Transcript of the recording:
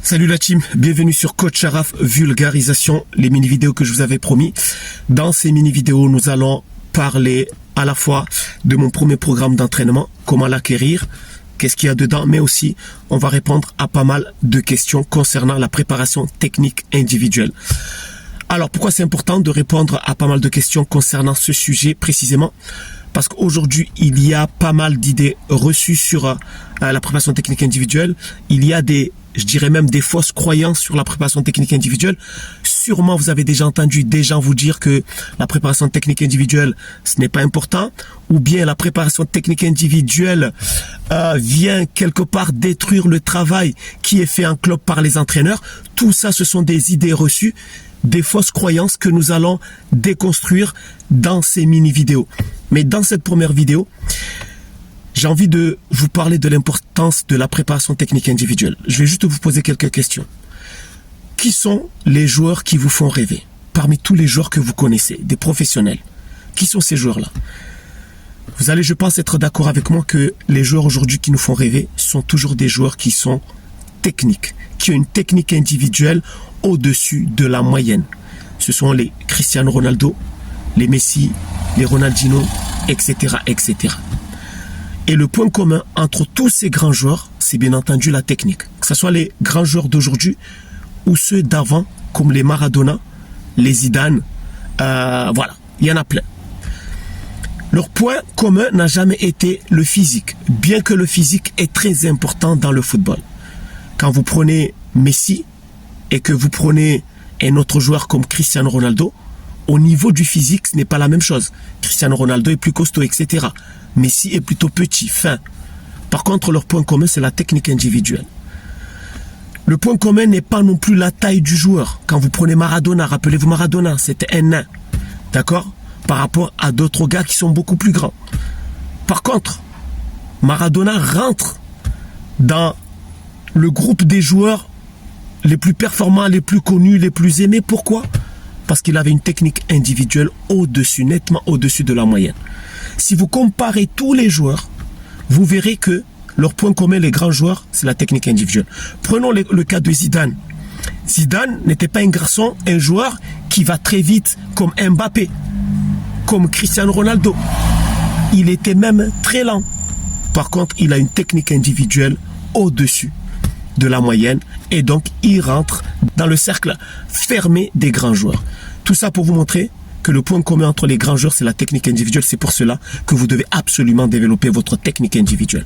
Salut la team, bienvenue sur Coach Sharaf Vulgarisation, les mini-vidéos que je vous avais promis. Dans ces mini-vidéos, nous allons parler à la fois de mon premier programme d'entraînement, comment l'acquérir, qu'est-ce qu'il y a dedans, mais aussi on va répondre à pas mal de questions concernant la préparation technique individuelle. Alors pourquoi c'est important de répondre à pas mal de questions concernant ce sujet précisément? Parce qu'aujourd'hui, il y a pas mal d'idées reçues sur la préparation technique individuelle. Il y a je dirais même des fausses croyances sur la préparation technique individuelle. Sûrement, vous avez déjà entendu des gens vous dire que la préparation technique individuelle, ce n'est pas important. Ou bien la préparation technique individuelle vient quelque part détruire le travail qui est fait en club par les entraîneurs. Tout ça, ce sont des idées reçues, des fausses croyances que nous allons déconstruire dans ces mini-vidéos. Mais dans cette première vidéo, j'ai envie de vous parler de l'importance de la préparation technique individuelle. Je vais juste vous poser quelques questions. Qui sont les joueurs qui vous font rêver? Parmi tous les joueurs que vous connaissez, des professionnels, qui sont ces joueurs-là? Vous allez, je pense, être d'accord avec moi que les joueurs aujourd'hui qui nous font rêver sont toujours des joueurs qui sont techniques, qui ont une technique individuelle au-dessus de la moyenne. Ce sont les Cristiano Ronaldo, les Messi, les Ronaldinho, etc., etc. Et le point commun entre tous ces grands joueurs, c'est bien entendu la technique. Que ce soit les grands joueurs d'aujourd'hui ou ceux d'avant, comme les Maradona, les Zidane, voilà, il y en a plein. Leur point commun n'a jamais été le physique, bien que le physique est très important dans le football. Quand vous prenez Messi et que vous prenez un autre joueur comme Cristiano Ronaldo, au niveau du physique, ce n'est pas la même chose. Cristiano Ronaldo est plus costaud, etc. Messi est plutôt petit, fin. Par contre, leur point commun, c'est la technique individuelle. Le point commun n'est pas non plus la taille du joueur. Quand vous prenez Maradona, rappelez-vous Maradona, c'était un nain. D'accord? Par rapport à d'autres gars qui sont beaucoup plus grands. Par contre, Maradona rentre dans le groupe des joueurs les plus performants, les plus connus, les plus aimés. Pourquoi? Parce qu'il avait une technique individuelle au-dessus, nettement au-dessus de la moyenne. Si vous comparez tous les joueurs, vous verrez que leur point commun, les grands joueurs, c'est la technique individuelle. Prenons le cas de Zidane. Zidane n'était pas un garçon, un joueur qui va très vite comme Mbappé, comme Cristiano Ronaldo. Il était même très lent. Par contre, il a une technique individuelle au-dessus de la moyenne et donc il rentre dans le cercle fermé des grands joueurs. Tout ça pour vous montrer que le point commun entre les grands joueurs, c'est la technique individuelle. C'est pour cela que vous devez absolument développer votre technique individuelle.